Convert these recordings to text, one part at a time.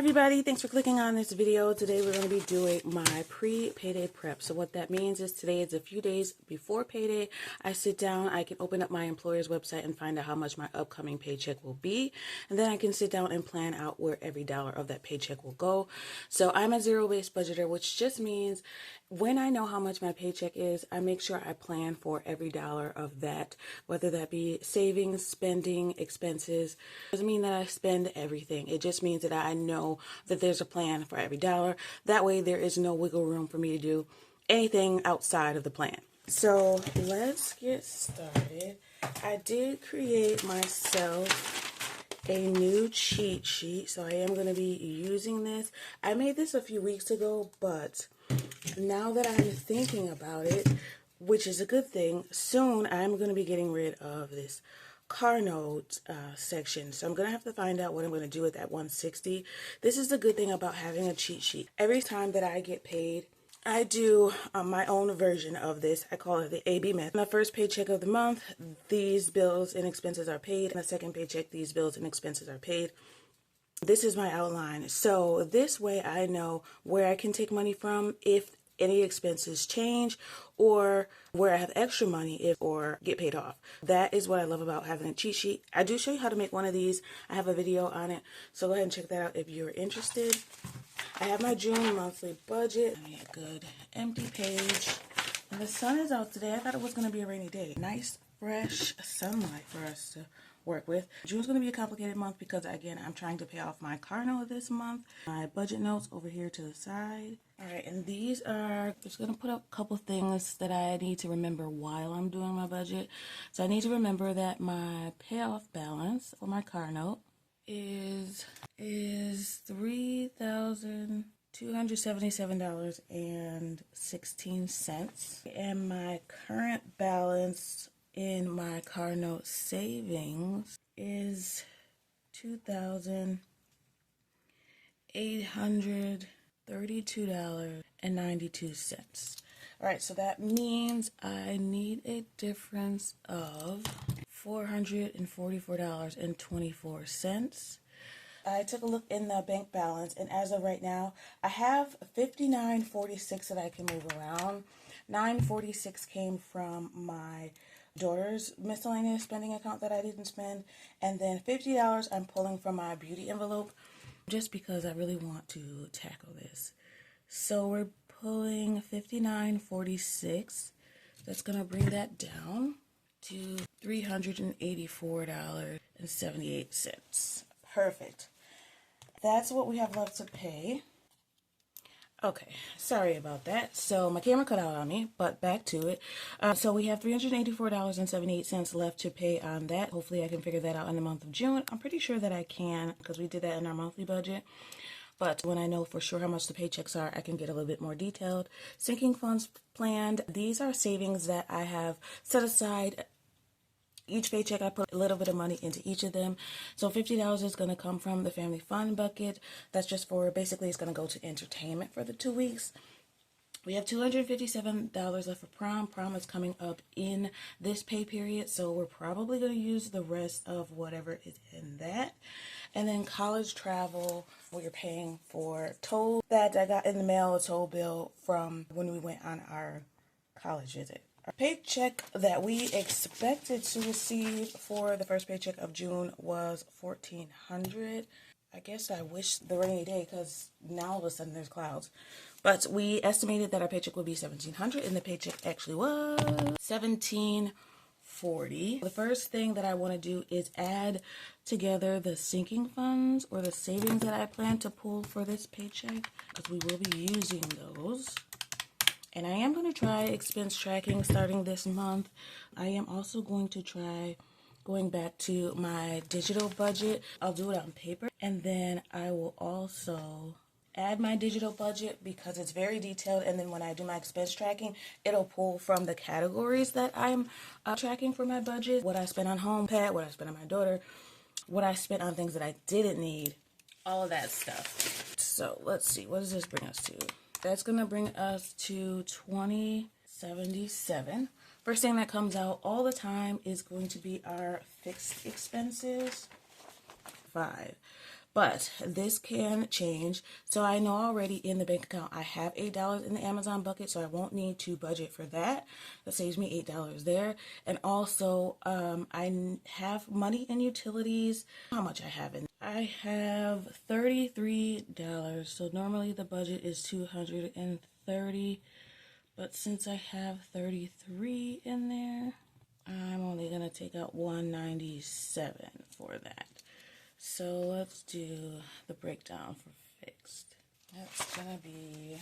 everybody, thanks for clicking on this video. Today we're going to be doing my pre-payday prep. So what that means is today is a few days before payday. I sit down, I can open up my employer's website and find out how much my upcoming paycheck will be. And then I can sit down and plan out where every dollar of that paycheck will go. So I'm a zero-based budgeter, which just means when I know how much my paycheck is, I make sure I plan for every dollar of that, whether that be savings, spending, expenses. It doesn't mean that I spend everything. It just means that I know that there's a plan for every dollar. That way there is no wiggle room for me to do anything outside of the plan. So let's get started. I did create myself a new cheat sheet, so I am going to be using this. I made this a few weeks ago, but now that I'm thinking about it, which is a good thing, soon I'm going to be getting rid of this car note section. So I'm going to have to find out what I'm going to do with that 160. This is the good thing about having a cheat sheet. Every time that I get paid, I do my own version of this. I call it the AB method. My first paycheck of the month, these bills and expenses are paid. And the second paycheck, these bills and expenses are paid. This is my outline. So this way I know where I can take money from if any expenses change, or where I have extra money or get paid off. That is what I love about having a cheat sheet. I do show you how to make one of these. I have a video on it, so go ahead and check that out if you're interested. I have my June monthly budget. I need a good empty page. And the sun is out today. I thought it was going to be a rainy day. Nice, fresh sunlight for us to work with. June's going to be a complicated month because, again, I'm trying to pay off my car note this month. My budget notes over here to the side. All right, and these are, just going to put up a couple things that I need to remember while I'm doing my budget. So I need to remember that my payoff balance for my car note is $3,277.16, and my current balance in my car note savings is $2,832.92. All right, so that means I need a difference of $444.24. I took a look in the bank balance, and as of right now, I have $59.46 that I can move around. $9.46 came from my daughter's miscellaneous spending account that I didn't spend, and then $50 I'm pulling from my beauty envelope just because I really want to tackle this. So we're pulling $59.46. That's going to bring that down to $384.78. Perfect. That's what we have left to pay. Okay, sorry about that. So my camera cut out on me, but back to it. So we have $384.78 left to pay on that. Hopefully I can figure that out in the month of June. I'm pretty sure that I can because we did that in our monthly budget. But when I know for sure how much the paychecks are, I can get a little bit more detailed. Sinking funds planned. These are savings that I have set aside. Each paycheck, I put a little bit of money into each of them. So $50 is going to come from the family fun bucket. That's just for, basically, it's going to go to entertainment for the 2 weeks. We have $257 left for prom. Prom is coming up in this pay period, so we're probably going to use the rest of whatever is in that. And then college travel, we're paying for toll that I got in the mail, a toll bill from when we went on our college visit. Our paycheck that we expected to receive for the first paycheck of June was $1,400. I guess I wish the rainy day because now all of a sudden there's clouds. But we estimated that our paycheck would be $1,700, and the paycheck actually was $1,740. The first thing that I want to do is add together the sinking funds or the savings that I plan to pull for this paycheck because we will be using those. And I am going to try expense tracking starting this month. I am also going to try going back to my digital budget. I'll do it on paper. And then I will also add my digital budget because it's very detailed. And then when I do my expense tracking, it'll pull from the categories that I'm tracking for my budget. What I spent on home pet, what I spent on my daughter, what I spent on things that I didn't need, all of that stuff. So let's see, what does this bring us to? That's going to bring us to $20.77. First thing that comes out all the time is going to be our fixed expenses. 5. But this can change. So I know already in the bank account I have $8 in the Amazon bucket, so I won't need to budget for that. That saves me $8 there. And also I have money in utilities. How much I have in? I have $33. So normally the budget is $230. But since I have 33 in there, I'm only going to take out 197 for that. So let's do the breakdown for fixed. That's going to be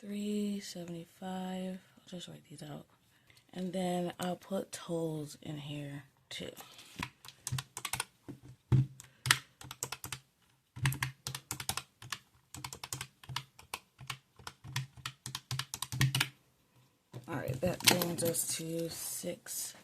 $375. I'll just write these out. And then I'll put tolls in here too. All right, that brings us to $694.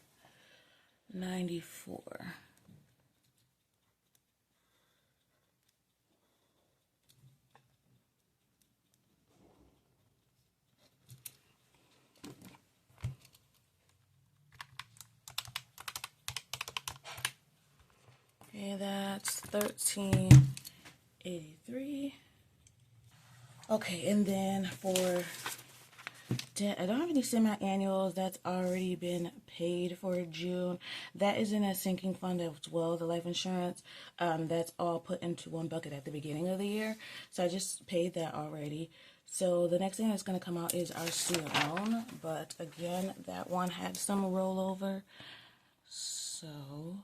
Okay, that's $13.83. Okay, and then for I don't have any semi-annuals. That's already been paid for June. That is in a sinking fund as well, the life insurance. That's all put into one bucket at the beginning of the year. So I just paid that already. So the next thing that's going to come out is our student loan. But again, that one had some rollover. So I'm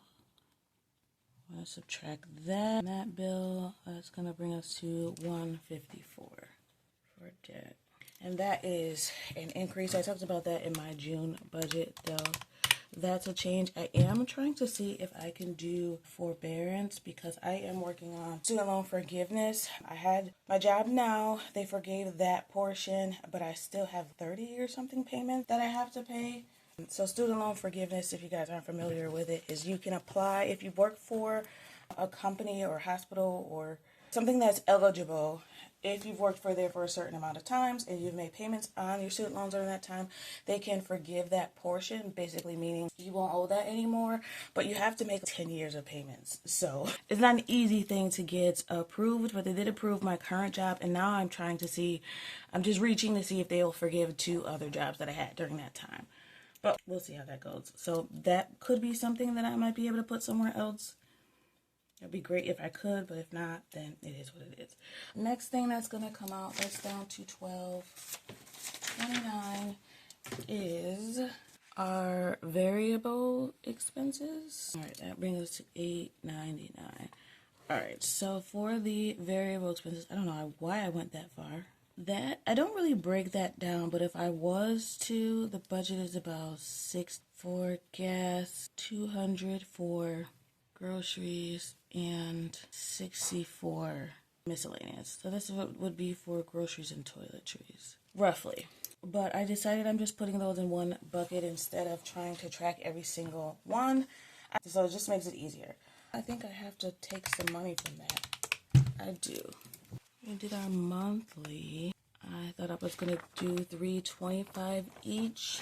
going to subtract that bill. That's going to bring us to $154 for debt. And that is an increase. I talked about that in my June budget, though. That's a change. I am trying to see if I can do forbearance because I am working on student loan forgiveness. I had my job now. They forgave that portion, but I still have 30 or something payments that I have to pay. So student loan forgiveness, if you guys aren't familiar with it, is you can apply if you work for a company or hospital or something that's eligible. If you've worked for there for a certain amount of times and you've made payments on your student loans during that time, they can forgive that portion, basically meaning you won't owe that anymore, but you have to make 10 years of payments. So it's not an easy thing to get approved, but they did approve my current job, and now I'm just reaching to see if they'll forgive 2 other jobs that I had during that time. But we'll see how that goes. So that could be something that I might be able to put somewhere else. It'd be great if I could, but if not, then it is what it is. Next thing that's going to come out, that's down to $12.29, is our variable expenses. All right, that brings us to $8.99. All right, so for the variable expenses, I don't know why I went that far. That I don't really break that down, but if I was to, the budget is about $6 for gas, $200 for groceries, and $60 for miscellaneous. So this would be for groceries and toiletries, roughly. But I decided I'm just putting those in one bucket instead of trying to track every single one. So it just makes it easier. I think I have to take some money from that. I do. We did our monthly. I thought I was going to do $325 each.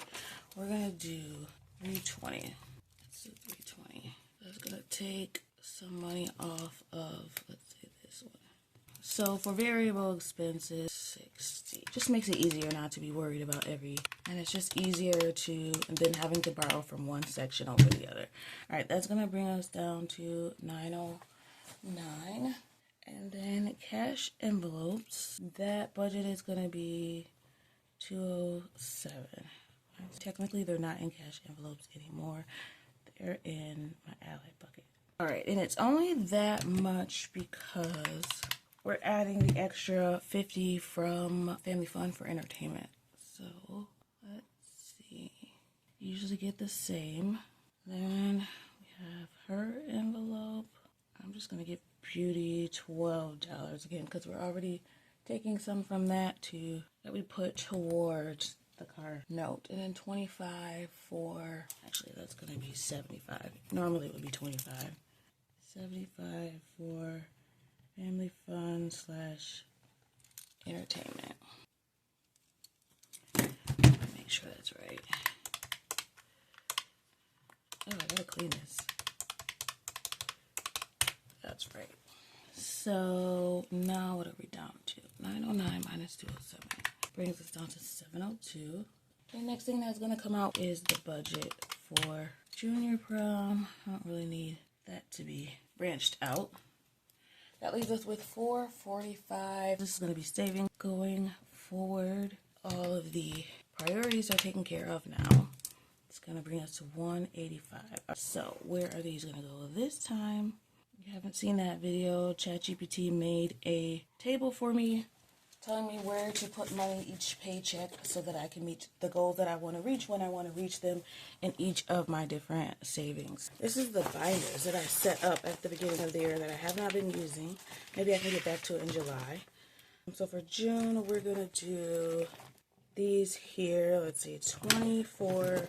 We're going to do $320. Let's do $320. That's going to take some money off of, let's say, this one. So for variable expenses, $60. Just makes it easier not to be worried about and it's just easier than having to borrow from one section over the other. All right, that's going to bring us down to $909. And then cash envelopes, that budget is going to be $207. Technically, they're not in cash envelopes anymore. They're in my allied bucket. All right, and it's only that much because we're adding the extra $50 from Family Fun for entertainment. So let's see. Usually get the same. Then we have her envelope. I'm just going to give Beauty $12 again because we're already taking some from that we put towards the car note. And then $25 for, actually that's going to be $75. Normally it would be $25. $75 for Family Fun / entertainment. Make sure that's right. Oh, I gotta clean this. That's right. So now what are we down to? 909 minus 207 brings us down to 702. The next thing that's going to come out is the budget for junior prom. I don't really need that to be branched out. That leaves us with 445. This is going to be saving going forward. All of the priorities are taken care of now. It's going to bring us to 185. So where are these going to go this time? If you haven't seen that video, ChatGPT made a table for me telling me where to put money each paycheck so that I can meet the goals that I want to reach when I want to reach them in each of my different savings. This is the binders that I set up at the beginning of the year that I have not been using. Maybe I can get back to it in July. So for June, we're going to do these here. Let's see, 24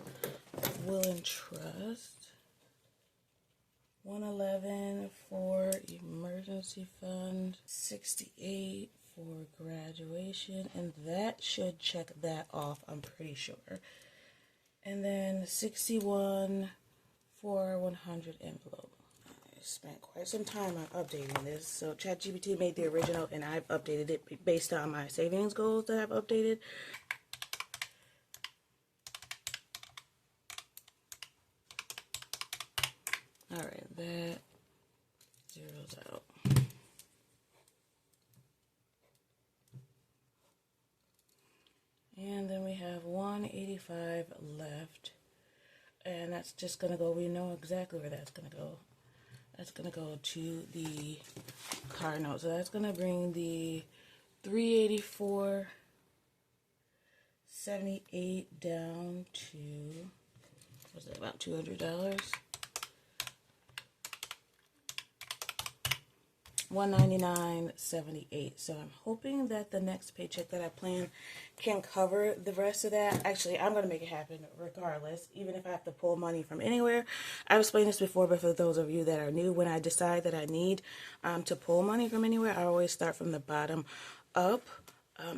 will and trust, 111 for emergency fund, 68 for graduation, and that should check that off, I'm pretty sure. And then 61 for 100 envelope. I spent quite some time on updating this. So ChatGPT made the original and I've updated it based on my savings goals that I've updated. Alright, that zeroes out. And then we have 185 left. And that's just going to go, we know exactly where that's going to go. That's going to go to the car note. So that's going to bring the 384.78 down to, what's that, about $200? 199.78. So I'm hoping that the next paycheck that I plan can cover the rest of that. Actually, I'm going to make it happen regardless, even if I have to pull money from anywhere. I've explained this before, but for those of you that are new, when I decide that I need to pull money from anywhere, I always start from the bottom up.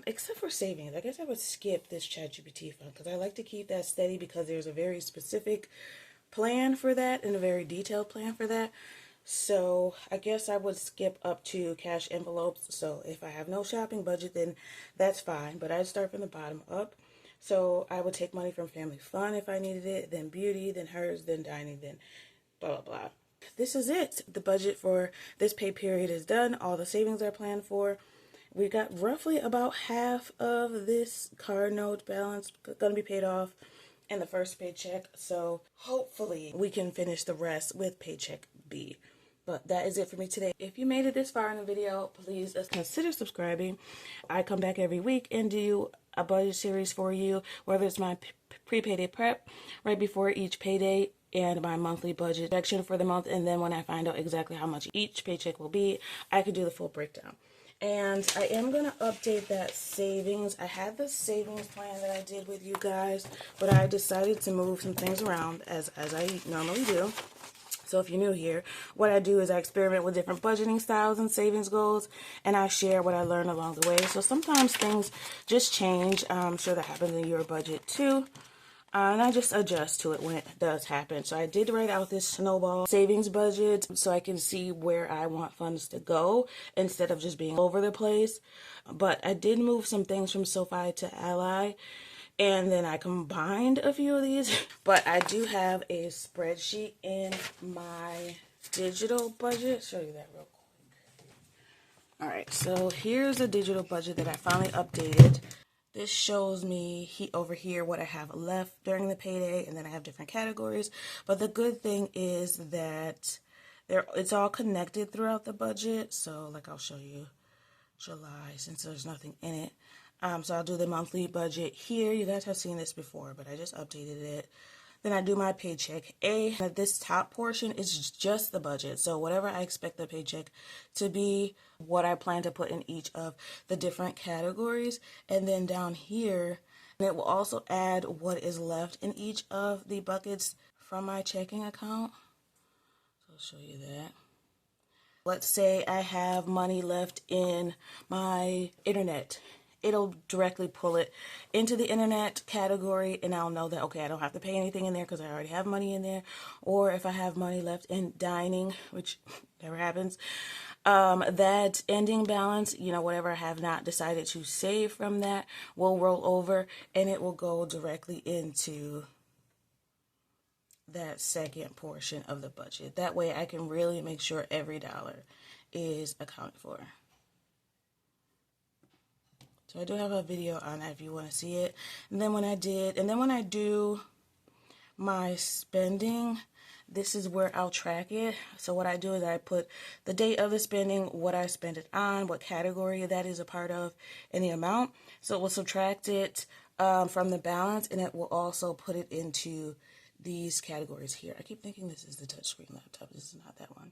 Except for savings. I guess I would skip this ChatGPT fund because I like to keep that steady because there's a very specific plan for that and a very detailed plan for that. So I guess I would skip up to cash envelopes. So if I have no shopping budget, then that's fine. But I'd start from the bottom up. So I would take money from family fun if I needed it, then beauty, then hers, then dining, then blah, blah, blah. This is it. The budget for this pay period is done. All the savings are planned for. We got roughly about half of this car note balance going to be paid off in the first paycheck. So hopefully we can finish the rest with paycheck B. But that is it for me today. If you made it this far in the video, please consider subscribing. I come back every week and do a budget series for you, whether it's my pre-payday prep right before each payday and my monthly budget section for the month. And then when I find out exactly how much each paycheck will be, I can do the full breakdown. And I am going to update that savings. I had the savings plan that I did with you guys, but I decided to move some things around as I normally do. So if you're new here, what I do is I experiment with different budgeting styles and savings goals, and I share what I learned along the way. So sometimes things just change. I'm sure that happens in your budget too. And I just adjust to it when it does happen. So I did write out this snowball savings budget so I can see where I want funds to go instead of just being all over the place. But I did move some things from SoFi to Ally. And then I combined a few of these. But I do have a spreadsheet in my digital budget. Show you that real quick. Alright, so here's a digital budget that I finally updated. This shows me over here what I have left during the payday, and then I have different categories. But the good thing is that it's all connected throughout the budget. So like I'll show you July since there's nothing in it. So I'll do the monthly budget here. You guys have seen this before, but I just updated it. Then I do my paycheck A. This top portion is just the budget. So whatever I expect the paycheck to be, what I plan to put in each of the different categories. And then down here, it will also add what is left in each of the buckets from my checking account. So I'll show you that. Let's say I have money left in my internet it'll directly pull it into the internet category, and I'll know that, okay, I don't have to pay anything in there because I already have money in there. Or if I have money left in dining, which never happens, that ending balance, you know, whatever I have not decided to save from that will roll over, and it will go directly into that second portion of the budget. That way I can really make sure every dollar is accounted for. So I do have a video on that if you want to see it. And then when I do my spending, this is where I'll track it. So what I do is I put the date of the spending, what I spent it on, what category that is a part of, and the amount. So it will subtract it from the balance, and it will also put it into these categories here. I keep thinking this is the touchscreen laptop. This is not that one.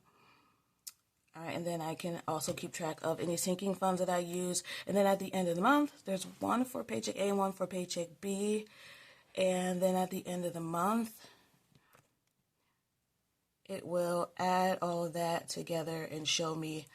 All right, and then I can also keep track of any sinking funds that I use. And then at the end of the month, there's one for Paycheck A and one for Paycheck B. And then at the end of the month, it will add all of that together and show me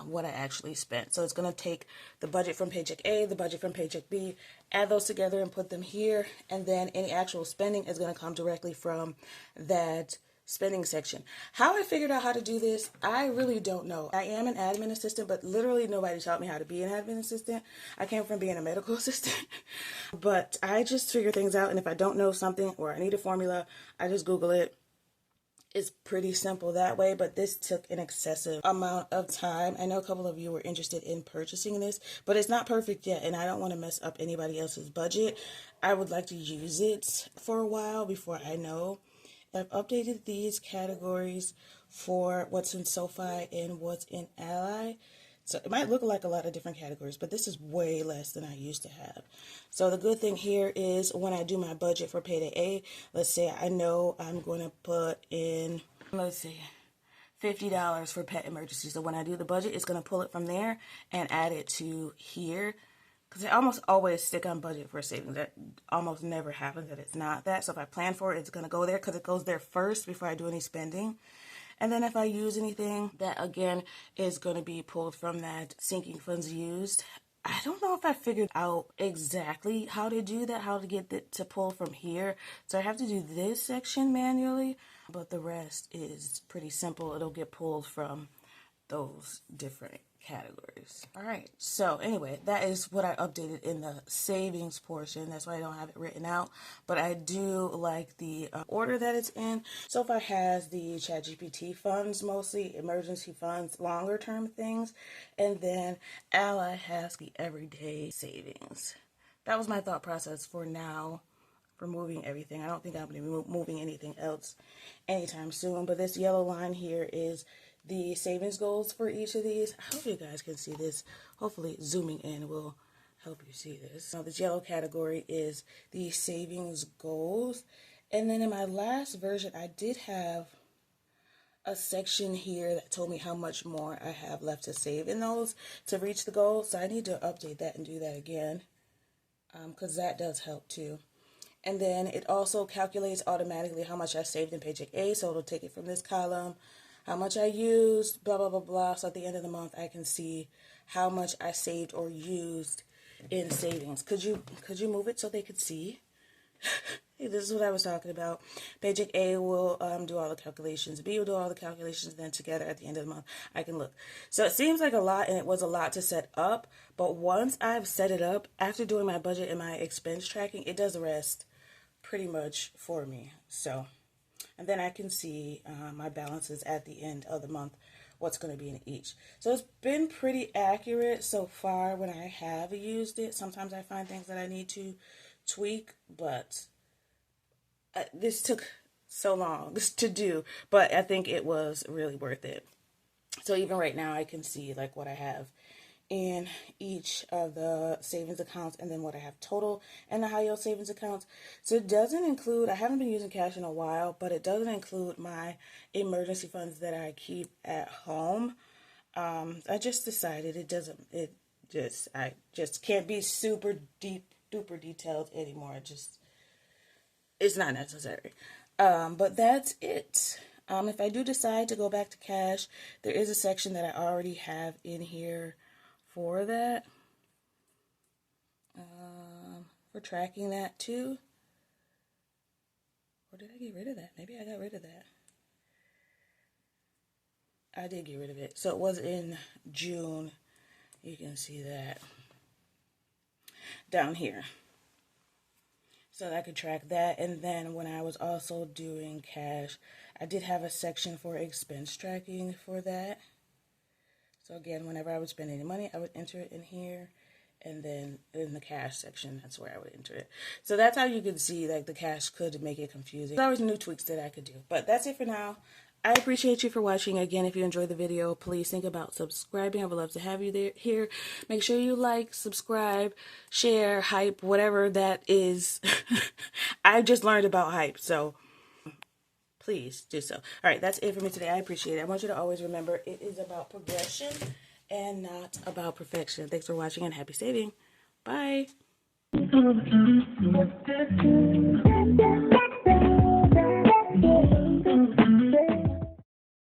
what I actually spent. So it's going to take the budget from Paycheck A, the budget from Paycheck B, add those together and put them here. And then any actual spending is going to come directly from that spending section. How I figured out how to do this, I really don't know. I am an admin assistant, but literally nobody taught me how to be an admin assistant. I came from being a medical assistant, but I just figure things out. And if I don't know something or I need a formula, I just Google it. It's pretty simple that way, but this took an excessive amount of time. I know a couple of you were interested in purchasing this, but it's not perfect yet, and I don't want to mess up anybody else's budget. I would like to use it for a while before I know. I've updated these categories for what's in SoFi and what's in Ally. So it might look like a lot of different categories, but this is way less than I used to have. So the good thing here is when I do my budget for Payday A, let's say I know I'm going to put in, let's see, $50 for pet emergency. So when I do the budget, it's going to pull it from there and add it to here. Because I almost always stick on budget for savings. That almost never happens that it's not that. So if I plan for it, it's going to go there because it goes there first before I do any spending. And then if I use anything, that again is going to be pulled from that sinking funds used. I don't know if I figured out exactly how to do that, how to get it to pull from here. So I have to do this section manually, but the rest is pretty simple. It'll get pulled from those different categories. All right, so anyway, that is what I updated in the savings portion. That's why I don't have it written out, but I do like the order that it's in. SoFi has the ChatGPT funds, mostly emergency funds, longer term things, and then Ally has the everyday savings. That was my thought process for now, for moving everything. I don't think I'm going to be moving anything else anytime soon, but this yellow line here is the savings goals for each of these. I hope you guys can see this. Hopefully zooming in will help you see this. Now this yellow category is the savings goals. And then in my last version, I did have a section here that told me how much more I have left to save in those to reach the goal. So I need to update that and do that again, because that does help too. And then it also calculates automatically how much I saved in Paycheck A. So it'll take it from this column, how much I used, blah, blah, blah, blah. So at the end of the month, I can see how much I saved or used in savings. Could you move it so they could see? This is what I was talking about. Paycheck A will do all the calculations. B will do all the calculations. Then together at the end of the month, I can look. So it seems like a lot, and it was a lot to set up. But once I've set it up, after doing my budget and my expense tracking, it does the rest pretty much for me. So, and then I can see my balances at the end of the month, what's going to be in each. So it's been pretty accurate so far when I have used it. Sometimes I find things that I need to tweak, but this took so long to do, but I think it was really worth it. So even right now I can see like what I have in each of the savings accounts and then what I have total in the high yield savings accounts. So it doesn't include, I haven't been using cash in a while, but it doesn't include my emergency funds that I keep at home. I just decided I just can't be super duper detailed anymore. It's not necessary. But that's it. If I do decide to go back to cash, there is a section that I already have in here for that. for tracking that too. Or did I get rid of that? Maybe I got rid of that. I did get rid of it. So it was in June. You can see that down here. So I could track that. And then when I was also doing cash, I did have a section for expense tracking for that. So again, whenever I would spend any money, I would enter it in here. And then in the cash section, that's where I would enter it. So that's how you could see, like, the cash could make it confusing. There's always new tweaks that I could do. But that's it for now. I appreciate you for watching. Again, if you enjoyed the video, please think about subscribing. I would love to have you here. Make sure you like, subscribe, share, hype, whatever that is. I just learned about hype, so please do so. All right, that's it for me today. I appreciate it. I want you to always remember it is about progression and not about perfection. Thanks for watching and happy saving. Bye.